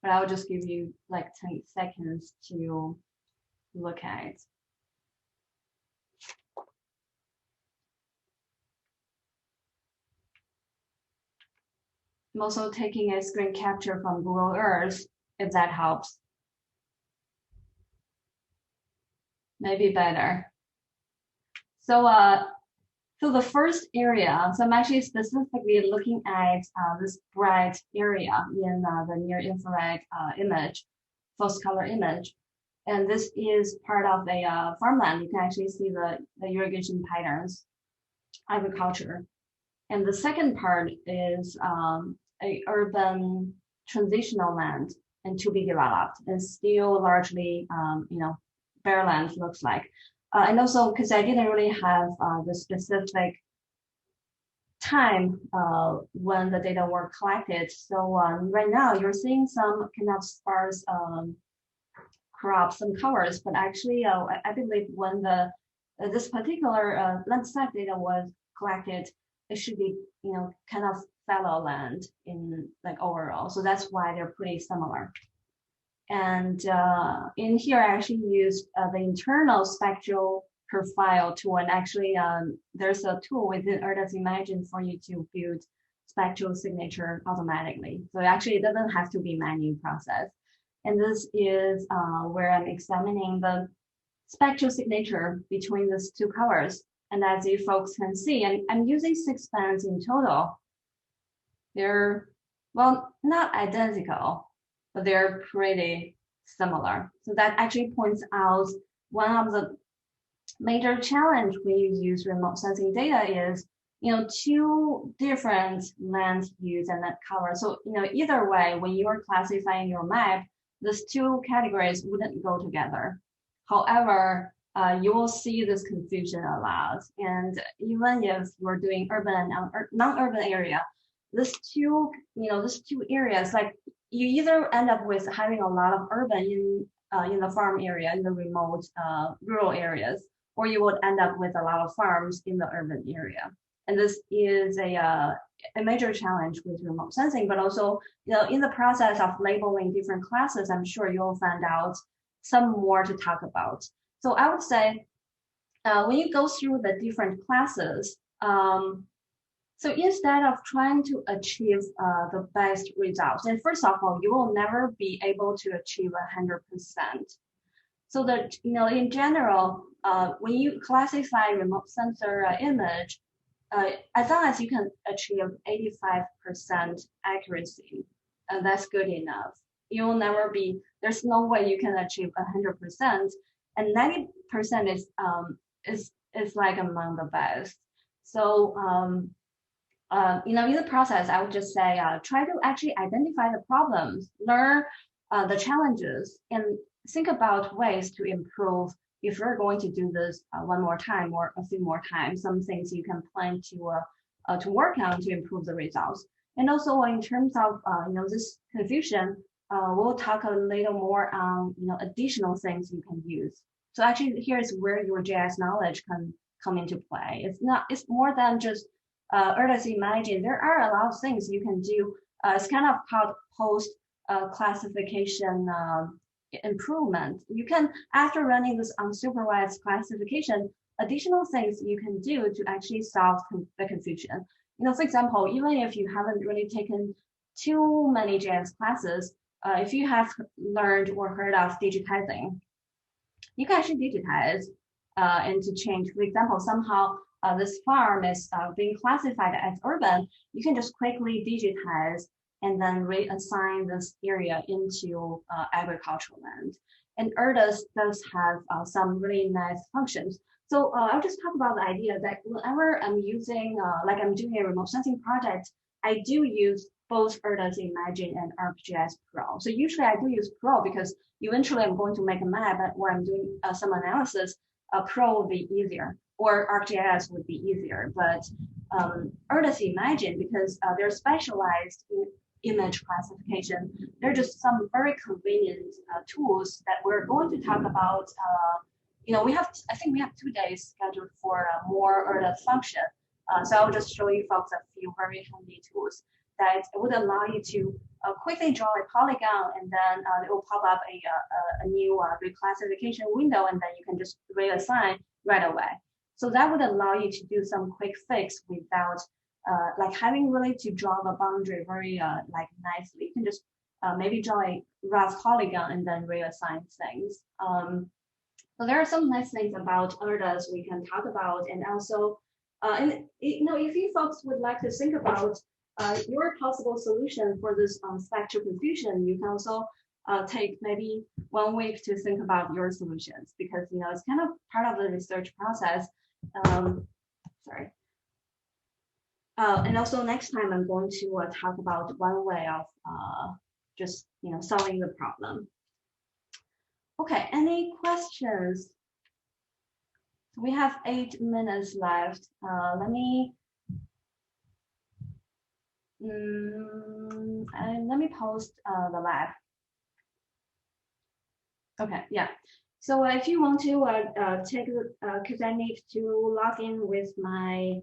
But I'll just give you like 10 seconds to look at it. I'm also taking a screen capture from Google Earth, if that helps. Maybe better. So the first area, so I'm actually specifically looking at this bright area in the near infrared image, false color image. And this is part of a farmland. You can actually see the irrigation patterns, agriculture. And the second part is a urban transitional land and to be developed and still largely, bare land looks like. And also because I didn't really have the specific time when the data were collected. So right now you're seeing some kind of sparse crops and covers, but actually I believe when this particular landscape data was collected, it should be kind of fallow land in like overall. So that's why they're pretty similar. And in here, I actually used the internal spectral profile tool. And actually, there's a tool within Earth Imagine for you to build spectral signature automatically. So actually, it doesn't have to be manual process. And this is where I'm examining the spectral signature between these two colors. And as you folks can see, and I'm using 6 bands in total. They're, well, not identical, but they're pretty similar. So that actually points out one of the major challenge when you use remote sensing data is, two different land use and net cover. So, either way, when you're classifying your map, these two categories wouldn't go together. However, you will see this confusion a lot. And even if you're doing urban and non-urban area, these two areas, like you either end up with having a lot of urban in the farm area, in the remote rural areas, or you would end up with a lot of farms in the urban area. And this is a major challenge with remote sensing, but also, in the process of labeling different classes, I'm sure you'll find out some more to talk about. So I would say when you go through the different classes, so instead of trying to achieve the best results, and first of all, you will never be able to achieve 100%. So that, in general, when you classify remote sensor image, as long as you can achieve 85% accuracy, that's good enough. You will never be, there's no way you can achieve 100%, and 90% is like among the best. So, in the process, I would just say, try to actually identify the problems, learn the challenges, and think about ways to improve. If you're going to do this one more time or a few more times, some things you can plan to work on to improve the results. And also in terms of this confusion, we'll talk a little more on additional things you can use. So actually, here's where your JS knowledge can come into play. It's more than just Earth Imagine. There are a lot of things you can do It's kind of called post classification improvement. You can, after running this unsupervised classification, additional things you can do to actually solve the confusion. For example, even if you haven't really taken too many JS classes, if you have learned or heard of digitizing, you can actually digitize and to change. For example, somehow this farm is being classified as urban, you can just quickly digitize and then reassign this area into agricultural land. And ERDAS does have some really nice functions. So I'll just talk about the idea that whenever I'm using, like I'm doing a remote sensing project, I do use both ERDAS Imagine and ArcGIS Pro. So usually I do use Pro because eventually I'm going to make a map where I'm doing some analysis. Pro would be easier, or ArcGIS would be easier. But ERDAS Imagine, because they're specialized in image classification, they're just some very convenient tools that we're going to talk about. I think we have 2 days scheduled for more ERDAS function. So I'll just show you folks a few very handy tools that would allow you to quickly draw a polygon, and then it will pop up a new reclassification window, and then you can just reassign right away. So that would allow you to do some quick fix without like having really to draw the boundary very like nicely. You can just maybe draw a rough polygon and then reassign things. So there are some nice things about ERDAS we can talk about, and also, if you folks would like to think about your possible solution for this spectral confusion, you can also take maybe 1 week to think about your solutions, because it's kind of part of the research process. Sorry. And also next time I'm going to talk about one way of just solving the problem. Okay, any questions? We have 8 minutes left. Let me post the lab. Okay, yeah. So if you want to take because I need to log in with my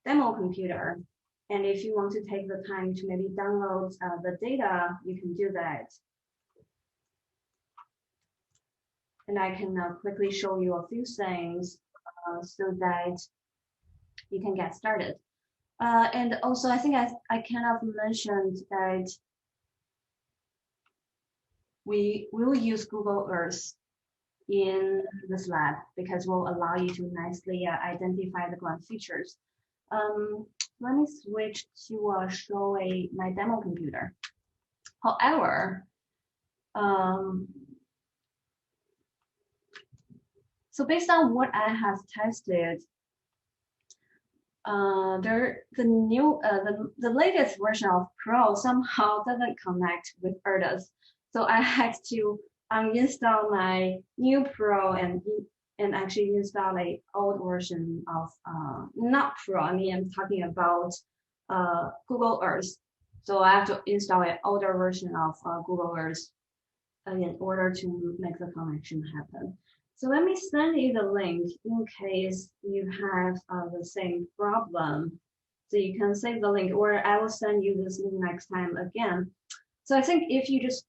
demo computer, and if you want to take the time to maybe download the data, you can do that. And I can quickly show you a few things so that you can get started. And also, I think I kind of mentioned that we will use Google Earth in this lab because we'll allow you to nicely identify the ground features. Let me switch to show my demo computer. However, so based on what I have tested, the latest version of Pro somehow doesn't connect with ERDAS. So I had to uninstall my new Pro and actually install an old version of not Pro. I mean, I'm talking about Google Earth. So I have to install an older version of Google Earth in order to make the connection happen. So let me send you the link in case you have the same problem. So you can save the link, or I will send you this link next time again. So I think if you just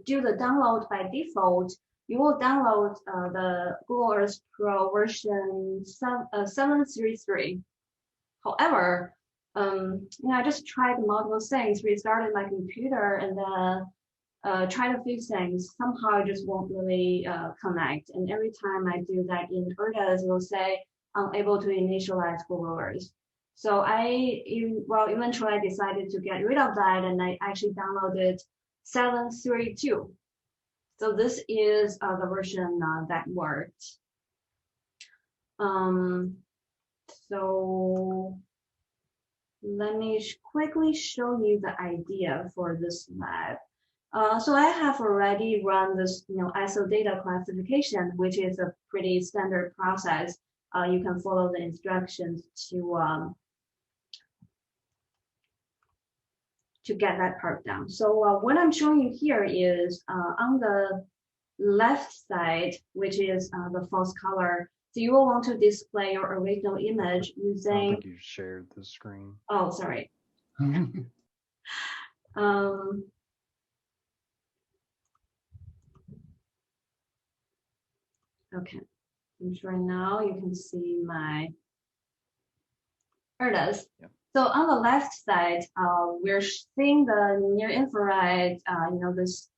do the download by default, you will download the Google Earth Pro version 733. However, I just tried multiple things, restarted my computer, and then tried a few things. Somehow it just won't really connect. And every time I do that in ERDAS, it will say unable to initialize Google Earth. So eventually I decided to get rid of that, and I actually downloaded 732. So this is the version that worked. So let me quickly show you the idea for this lab. So I have already run this, ISO data classification, which is a pretty standard process. You can follow the instructions to get that part down. So what I'm showing you here is on the left side, which is the false color. So you will want to display your original image using.
I don't think you shared the screen.
Oh, sorry. Um, okay, I'm sure now you can see my ERDAs.
Yeah.
So on the left side, we're seeing the near infrared, this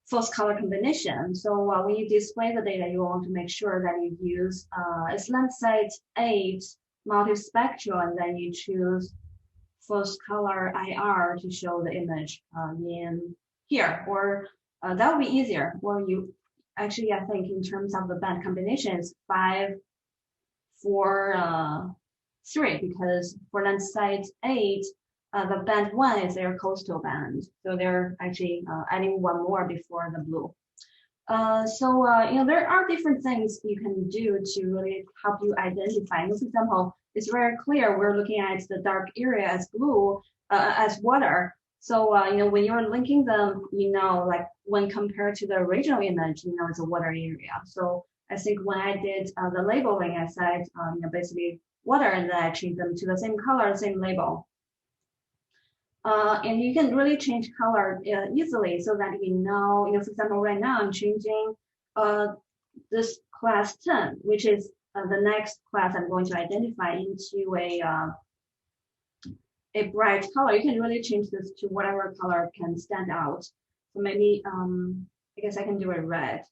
false color combination. So when you display the data, you want to make sure that you use it's Landsat 8 multispectral, and then you choose false color IR to show the image in here, or that would be easier. Or you actually, I think in terms of the band combination, it's 5, 4, 3, because for Landsat 8, the band 1 is their coastal band. So they're actually adding one more before the blue. There are different things you can do to really help you identify. For example, it's very clear we're looking at the dark area as blue, as water. So, when you're linking them, like when compared to the original image, it's a water area. So I think when I did the labeling, I said, basically water, and then I changed them to the same color, same label. And you can really change color easily so that for example, right now I'm changing this class 10, which is the next class I'm going to identify, into a bright color. You can really change this to whatever color can stand out. So maybe, I guess I can do a red.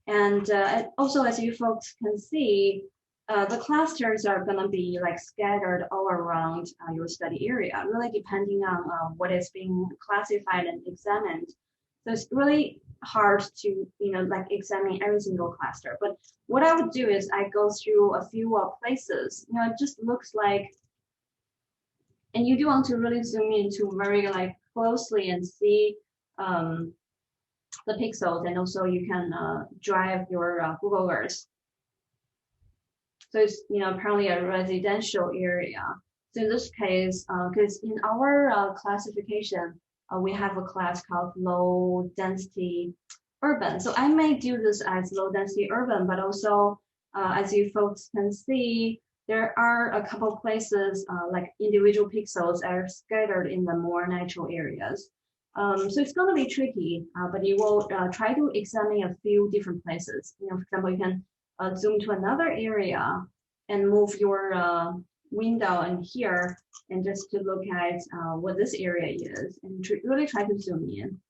And also, as you folks can see, the clusters are going to be like scattered all around your study area, really depending on what is being classified and examined. So it's really hard to, like examine every single cluster. But what I would do is I go through a few places. It just looks like, and you do want to really zoom into very like closely and see the pixels, and also you can drive your Google Earth. So it's apparently a residential area. So in this case, because in our classification, we have a class called low density urban. So I may do this as low density urban, but also as you folks can see, there are a couple places like individual pixels are scattered in the more natural areas. So it's going to be tricky, but you will try to examine a few different places. For example, you can zoom to another area and move your window in here, and just to look at what this area is, and really try to zoom in.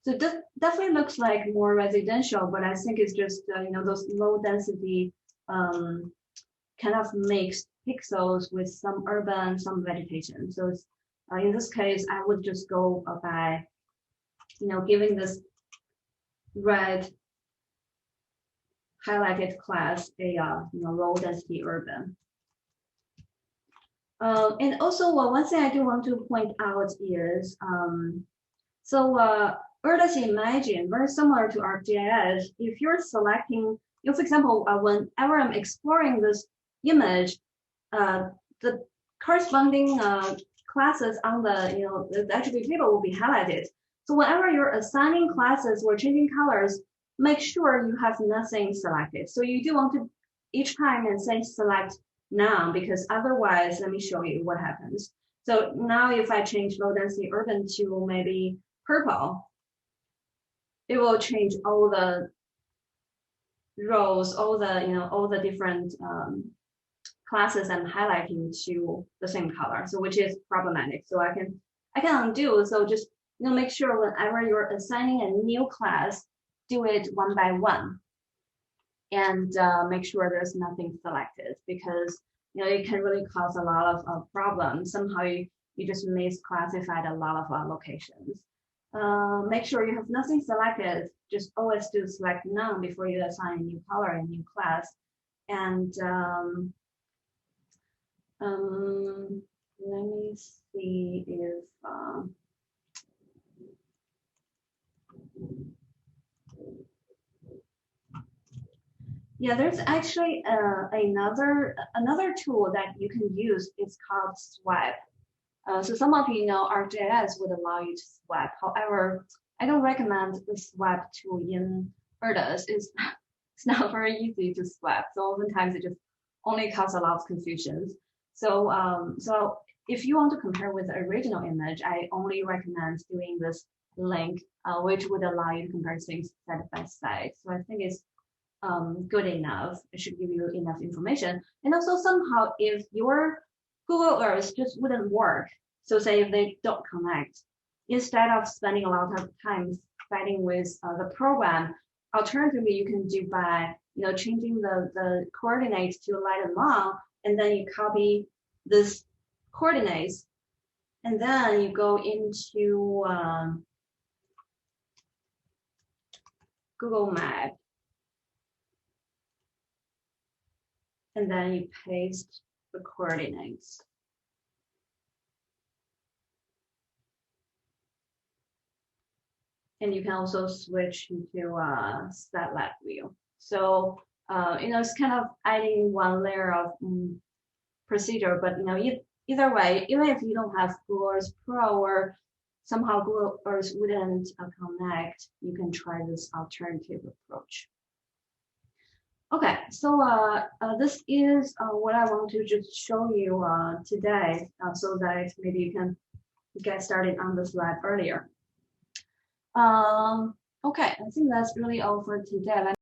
So this definitely looks like more residential, but I think it's just those low density kind of mixed pixels with some urban, some vegetation. So it's, in this case, I would just go by, giving this red highlighted class a low density urban. And also, one thing I do want to point out is, Earth Imagine, very similar to ArcGIS, if you're selecting, for example, whenever I'm exploring this image, the corresponding classes on the attribute table will be highlighted. So whenever you're assigning classes or changing colors, make sure you have nothing selected. So you do want to each time and say select none, because otherwise, let me show you what happens. So now if I change low density urban to maybe purple, it will change all the rows, all the different classes I'm highlighting to the same color, so which is problematic. So I can undo. So just make sure whenever you're assigning a new class, do it one by one, and make sure there's nothing selected, because it can really cause a lot of problems. Somehow you just misclassified a lot of locations. Make sure you have nothing selected. Just always do select none before you assign a new color and new class. And let me see if yeah, there's actually another tool that you can use. It's called swipe. So some of you know ArcGIS would allow you to swipe. However, I don't recommend the swipe tool in ERDAS. It's not very easy to swipe. So oftentimes it just only causes a lot of confusion. So if you want to compare with the original image, I only recommend doing this link, which would allow you to compare things side by side. So I think it's good enough. It should give you enough information. And also somehow if your Google Earth just wouldn't work, so say if they don't connect, instead of spending a lot of time fighting with the program, alternatively you can do by changing the coordinates to line and long, and then you copy this coordinates, and then you go into Google Map, and then you paste the coordinates. And you can also switch into satellite view. So it's kind of adding one layer of procedure, but either way, even if you don't have Google Earth Pro or somehow Google Earth wouldn't connect, you can try this alternative approach. Okay, so this is what I want to just show you today, so that maybe you can get started on this lab earlier. Okay, I think that's really all for today.